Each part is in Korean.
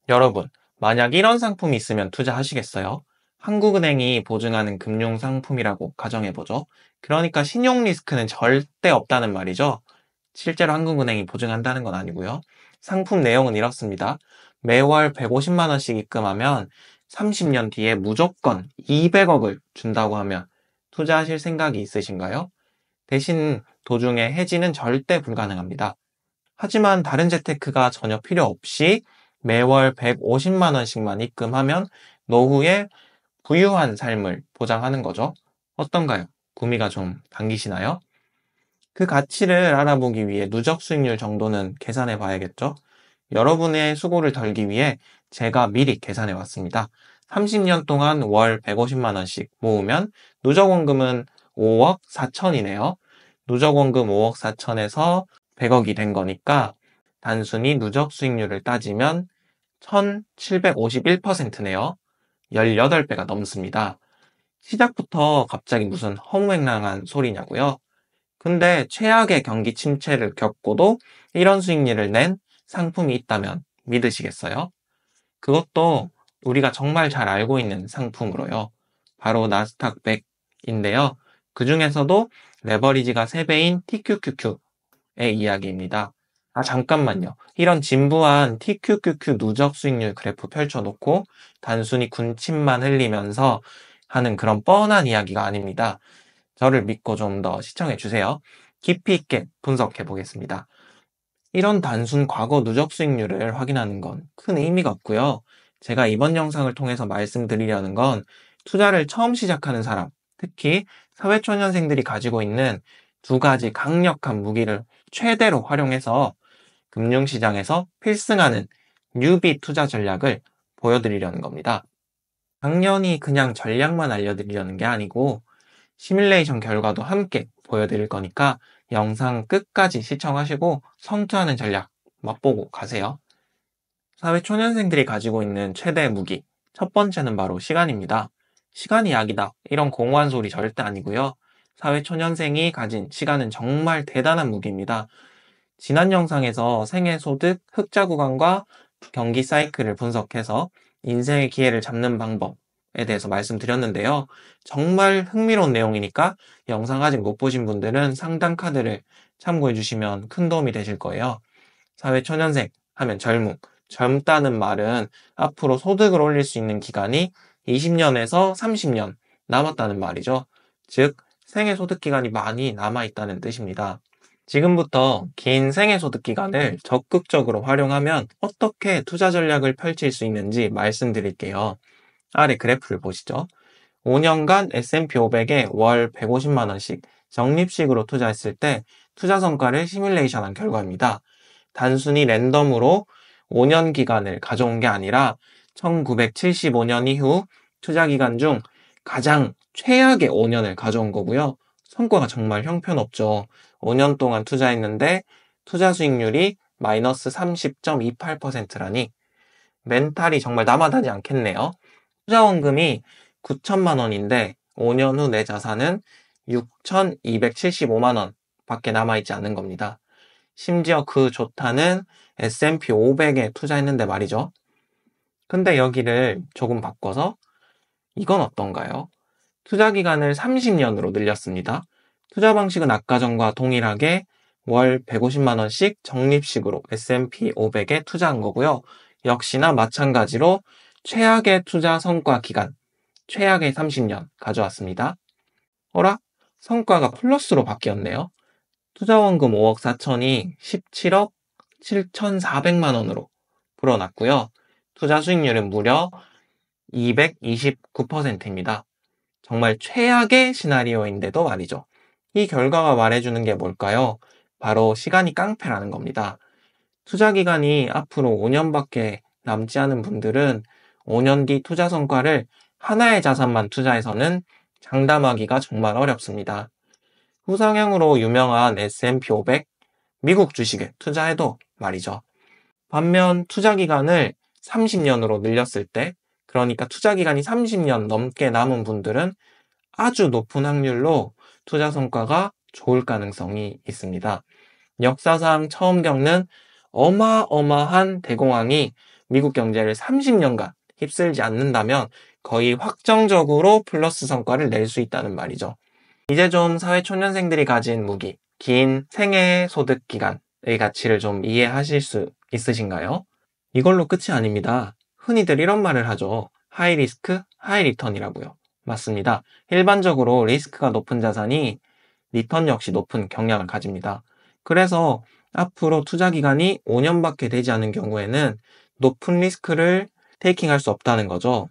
여러분, 만약 이런 상품이 있으면 투자하시겠어요? 한국은행이 보증하는 금융상품이라고 가정해보죠. 그러니까 신용 리스크는 절대 없다는 말이죠. 실제로 한국은행이 보증한다는 건 아니고요. 상품 내용은 이렇습니다. 매월 150만 원씩 입금하면 30년 뒤에 무조건 200억을 준다고 하면 투자하실 생각이 있으신가요? 대신 도중에 해지는 절대 불가능합니다. 하지만 다른 재테크가 전혀 필요 없이 매월 150만 원씩만 입금하면 노후에 부유한 삶을 보장하는 거죠. 어떤가요? 구미가 좀 당기시나요? 그 가치를 알아보기 위해 누적 수익률 정도는 계산해 봐야겠죠? 여러분의 수고를 덜기 위해 제가 미리 계산해 왔습니다. 30년 동안 월 150만 원씩 모으면 누적 원금은 5억 4천이네요. 누적 원금 5억 4천에서 100억이 된 거니까 단순히 누적 수익률을 따지면 1751%네요. 18배가 넘습니다. 시작부터 갑자기 무슨 허무맹랑한 소리냐고요? 근데 최악의 경기 침체를 겪고도 이런 수익률을 낸 상품이 있다면 믿으시겠어요? 그것도 우리가 정말 잘 알고 있는 상품으로요. 바로 나스닥 100인데요. 그 중에서도 레버리지가 3배인 TQQQ의 이야기입니다. 아, 잠깐만요. 이런 진부한 TQQQ 누적 수익률 그래프 펼쳐놓고 단순히 군침만 흘리면서 하는 그런 뻔한 이야기가 아닙니다. 저를 믿고 좀 더 시청해 주세요. 깊이 있게 분석해 보겠습니다. 이런 단순 과거 누적 수익률을 확인하는 건 큰 의미가 없고요. 제가 이번 영상을 통해서 말씀드리려는 건 투자를 처음 시작하는 사람, 특히 사회초년생들이 가지고 있는 두 가지 강력한 무기를 최대로 활용해서 금융시장에서 필승하는 뉴비 투자 전략을 보여드리려는 겁니다. 당연히 그냥 전략만 알려드리려는 게 아니고 시뮬레이션 결과도 함께 보여드릴 거니까 영상 끝까지 시청하시고 성투하는 전략 맛보고 가세요. 사회초년생들이 가지고 있는 최대 무기, 첫 번째는 바로 시간입니다. 시간이 약이다. 이런 공허한 소리 절대 아니고요. 사회초년생이 가진 시간은 정말 대단한 무기입니다. 지난 영상에서 생애 소득, 흑자 구간과 경기 사이클을 분석해서 인생의 기회를 잡는 방법에 대해서 말씀드렸는데요. 정말 흥미로운 내용이니까 영상 아직 못 보신 분들은 상단 카드를 참고해 주시면 큰 도움이 되실 거예요. 사회초년생 하면 젊다는 말은 앞으로 소득을 올릴 수 있는 기간이 20년에서 30년 남았다는 말이죠. 즉, 생애 소득 기간이 많이 남아있다는 뜻입니다. 지금부터 긴 생애소득 기간을 적극적으로 활용하면 어떻게 투자 전략을 펼칠 수 있는지 말씀드릴게요. 아래 그래프를 보시죠. 5년간 S&P 500에 월 150만 원씩 적립식으로 투자했을 때 투자 성과를 시뮬레이션한 결과입니다. 단순히 랜덤으로 5년 기간을 가져온 게 아니라 1975년 이후 투자 기간 중 가장 최악의 5년을 가져온 거고요. 성과가 정말 형편없죠. 5년 동안 투자했는데 투자 수익률이 마이너스 30.28%라니 멘탈이 정말 남아나지 않겠네요. 투자 원금이 9천만 원인데 5년 후 내 자산은 6,275만 원 밖에 남아있지 않은 겁니다. 심지어 그 좋다는 S&P 500에 투자했는데 말이죠. 근데 여기를 조금 바꿔서 이건 어떤가요? 투자 기간을 30년으로 늘렸습니다. 투자 방식은 아까 전과 동일하게 월 150만 원씩 적립식으로 S&P 500에 투자한 거고요. 역시나 마찬가지로 최악의 투자 성과 기간, 최악의 30년 가져왔습니다. 어라? 성과가 플러스로 바뀌었네요. 투자 원금 5억 4천이 17억 7,400만 원으로 불어났고요. 투자 수익률은 무려 229%입니다. 정말 최악의 시나리오인데도 말이죠. 이 결과가 말해주는 게 뭘까요? 바로 시간이 깡패라는 겁니다. 투자 기간이 앞으로 5년밖에 남지 않은 분들은 5년 뒤 투자 성과를 하나의 자산만 투자해서는 장담하기가 정말 어렵습니다. 후상향으로 유명한 S&P 500, 미국 주식에 투자해도 말이죠. 반면 투자 기간을 30년으로 늘렸을 때, 그러니까 투자 기간이 30년 넘게 남은 분들은 아주 높은 확률로 투자 성과가 좋을 가능성이 있습니다. 역사상 처음 겪는 어마어마한 대공황이 미국 경제를 30년간 휩쓸지 않는다면 거의 확정적으로 플러스 성과를 낼 수 있다는 말이죠. 이제 좀 사회초년생들이 가진 무기, 긴 생애 소득 기간의 가치를 좀 이해하실 수 있으신가요? 이걸로 끝이 아닙니다. 흔히들 이런 말을 하죠. 하이 리스크, 하이 리턴이라고요. 맞습니다. 일반적으로 리스크가 높은 자산이 리턴 역시 높은 경향을 가집니다. 그래서 앞으로 투자 기간이 5년밖에 되지 않은 경우에는 높은 리스크를 테이킹할 수 없다는 거죠.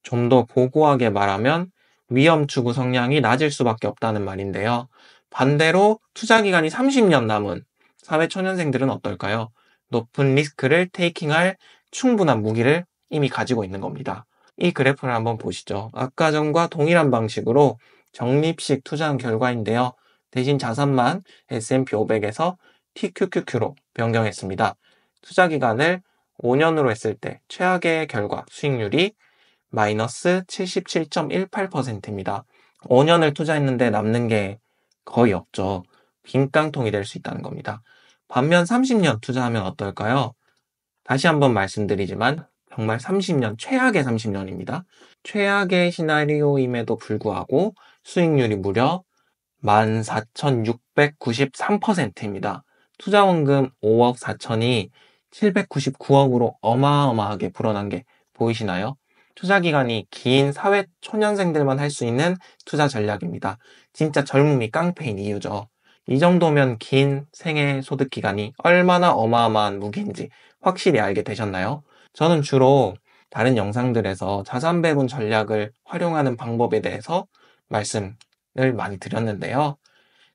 좀 더 고고하게 말하면 위험 추구 성향이 낮을 수밖에 없다는 말인데요. 반대로 투자 기간이 30년 남은 사회 초년생들은 어떨까요? 높은 리스크를 테이킹할 충분한 무기를 이미 가지고 있는 겁니다. 이 그래프를 한번 보시죠. 아까 전과 동일한 방식으로 적립식 투자한 결과인데요. 대신 자산만 S&P 500에서 TQQQ로 변경했습니다. 투자 기간을 5년으로 했을 때 최악의 결과 수익률이 마이너스 77.18%입니다. 5년을 투자했는데 남는 게 거의 없죠. 빈 깡통이 될 수 있다는 겁니다. 반면 30년 투자하면 어떨까요? 다시 한번 말씀드리지만 정말 30년, 최악의 30년입니다. 최악의 시나리오임에도 불구하고 수익률이 무려 14,693%입니다. 투자원금 5억 4천이 799억으로 어마어마하게 불어난 게 보이시나요? 투자 기간이 긴 사회 초년생들만 할 수 있는 투자 전략입니다. 진짜 젊음이 깡패인 이유죠. 이 정도면 긴 생애 소득 기간이 얼마나 어마어마한 무기인지 확실히 알게 되셨나요? 저는 주로 다른 영상들에서 자산 배분 전략을 활용하는 방법에 대해서 말씀을 많이 드렸는데요.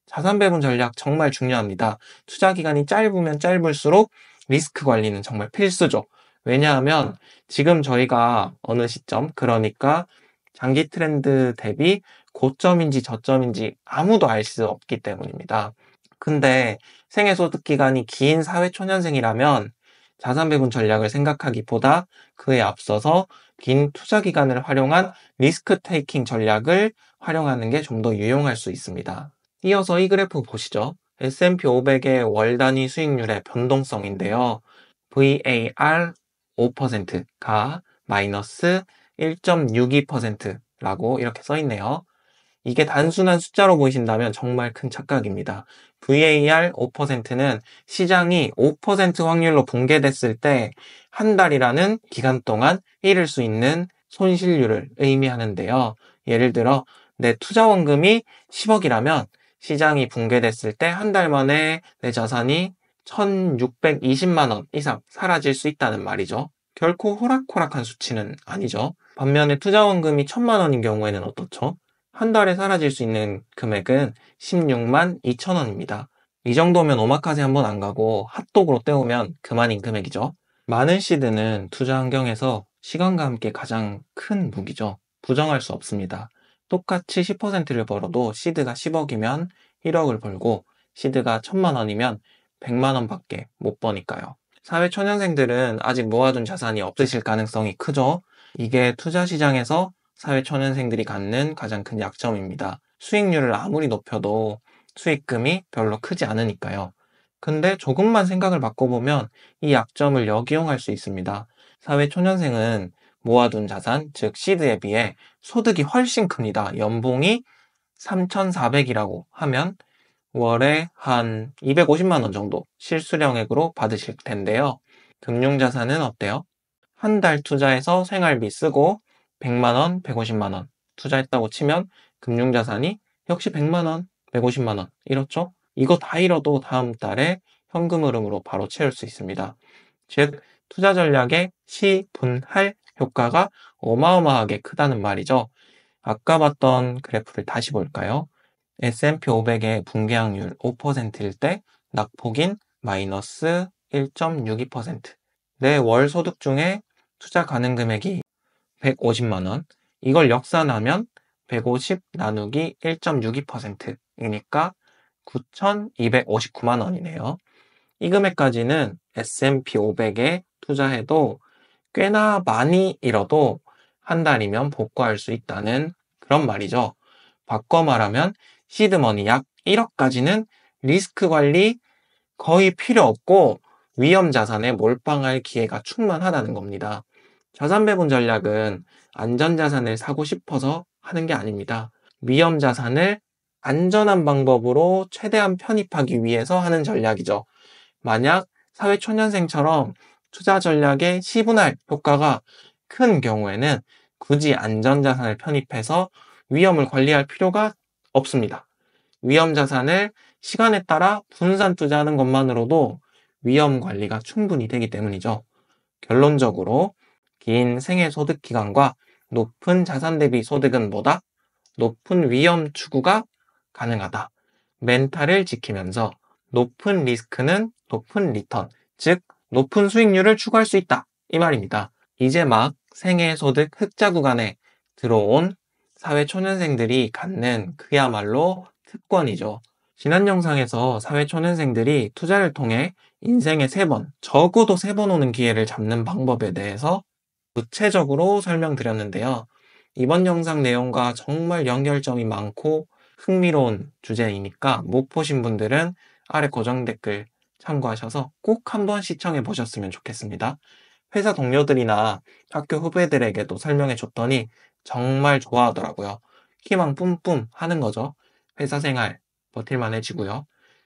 자산 배분 전략 정말 중요합니다. 투자 기간이 짧으면 짧을수록 리스크 관리는 정말 필수죠. 왜냐하면 지금 저희가 어느 시점, 그러니까 장기 트렌드 대비 고점인지 저점인지 아무도 알 수 없기 때문입니다. 근데 생애 소득 기간이 긴 사회 초년생이라면 자산 배분 전략을 생각하기보다 그에 앞서서 긴 투자 기간을 활용한 리스크 테이킹 전략을 활용하는 게 좀 더 유용할 수 있습니다. 이어서 이 그래프 보시죠. S&P 500의 월 단위 수익률의 변동성인데요. VAR 5%가 마이너스 1.62%라고 이렇게 써 있네요. 이게 단순한 숫자로 보이신다면 정말 큰 착각입니다. VAR 5%는 시장이 5% 확률로 붕괴됐을 때 한 달이라는 기간 동안 잃을 수 있는 손실률을 의미하는데요. 예를 들어 내 투자 원금이 10억이라면 시장이 붕괴됐을 때 한 달 만에 내 자산이 1,620만 원 이상 사라질 수 있다는 말이죠. 결코 호락호락한 수치는 아니죠. 반면에 투자 원금이 1,000만 원인 경우에는 어떻죠? 한 달에 사라질 수 있는 금액은 16만 2천 원입니다. 이 정도면 오마카세 한번 안 가고 핫도그로 때우면 그만인 금액이죠. 많은 시드는 투자 환경에서 시간과 함께 가장 큰 무기죠. 부정할 수 없습니다. 똑같이 10%를 벌어도 시드가 10억이면 1억을 벌고 시드가 1,000만 원이면 100만 원밖에 못 버니까요. 사회 초년생들은 아직 모아둔 자산이 없으실 가능성이 크죠. 이게 투자 시장에서 사회 초년생들이 갖는 가장 큰 약점입니다. 수익률을 아무리 높여도 수익금이 별로 크지 않으니까요. 근데 조금만 생각을 바꿔보면 이 약점을 역이용할 수 있습니다. 사회 초년생은 모아둔 자산, 즉 시드에 비해 소득이 훨씬 큽니다. 연봉이 3,400이라고 하면 월에 한 250만 원 정도 실수령액으로 받으실 텐데요. 금융자산은 어때요? 한 달 투자해서 생활비 쓰고 100만 원, 150만 원 투자했다고 치면 금융자산이 역시 100만 원, 150만 원 이렇죠? 이거 다 잃어도 다음 달에 현금 흐름으로 바로 채울 수 있습니다. 즉 투자 전략의 시분할 효과가 어마어마하게 크다는 말이죠. 아까 봤던 그래프를 다시 볼까요? S&P 500의 붕괴확률 5%일 때 낙폭인 마이너스 1.62%. 내 월 소득 중에 투자 가능 금액이 150만 원. 이걸 역산하면 150 나누기 1.62%이니까 9,259만 원이네요. 이 금액까지는 S&P 500에 투자해도 꽤나 많이 잃어도 한 달이면 복구할 수 있다는 그런 말이죠. 바꿔 말하면 시드머니 약 1억까지는 리스크 관리 거의 필요 없고 위험 자산에 몰빵할 기회가 충분하다는 겁니다. 자산 배분 전략은 안전 자산을 사고 싶어서 하는 게 아닙니다. 위험 자산을 안전한 방법으로 최대한 편입하기 위해서 하는 전략이죠. 만약 사회초년생처럼 투자 전략의 시분할 효과가 큰 경우에는 굳이 안전자산을 편입해서 위험을 관리할 필요가 없습니다. 위험 자산을 시간에 따라 분산 투자하는 것만으로도 위험 관리가 충분히 되기 때문이죠. 결론적으로 긴 생애 소득 기간과 높은 자산 대비 소득은 뭐다? 높은 위험 추구가 가능하다. 멘탈을 지키면서 높은 리스크는 높은 리턴, 즉 높은 수익률을 추구할 수 있다. 이 말입니다. 이제 막 생애 소득 흑자 구간에 들어온 사회초년생들이 갖는 그야말로 특권이죠. 지난 영상에서 사회초년생들이 투자를 통해 인생에 3번, 적어도 3번 오는 기회를 잡는 방법에 대해서 구체적으로 설명드렸는데요. 이번 영상 내용과 정말 연결점이 많고 흥미로운 주제이니까 못 보신 분들은 아래 고정 댓글 참고하셔서 꼭 한번 시청해 보셨으면 좋겠습니다. 회사 동료들이나 학교 후배들에게도 설명해 줬더니 정말 좋아하더라고요. 희망 뿜뿜 하는 거죠. 회사 생활 버틸만해지고요.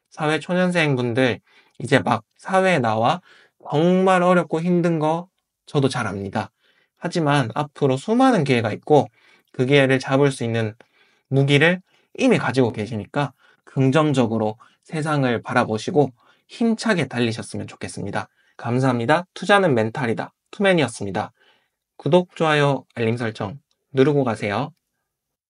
사회 초년생분들 이제 막 사회에 나와 정말 어렵고 힘든 거 저도 잘 압니다. 하지만 앞으로 수많은 기회가 있고 그 기회를 잡을 수 있는 무기를 이미 가지고 계시니까 긍정적으로 세상을 바라보시고 힘차게 달리셨으면 좋겠습니다. 감사합니다. 투자는 멘탈이다. 투맨이었습니다. 구독, 좋아요, 알림 설정 누르고 가세요.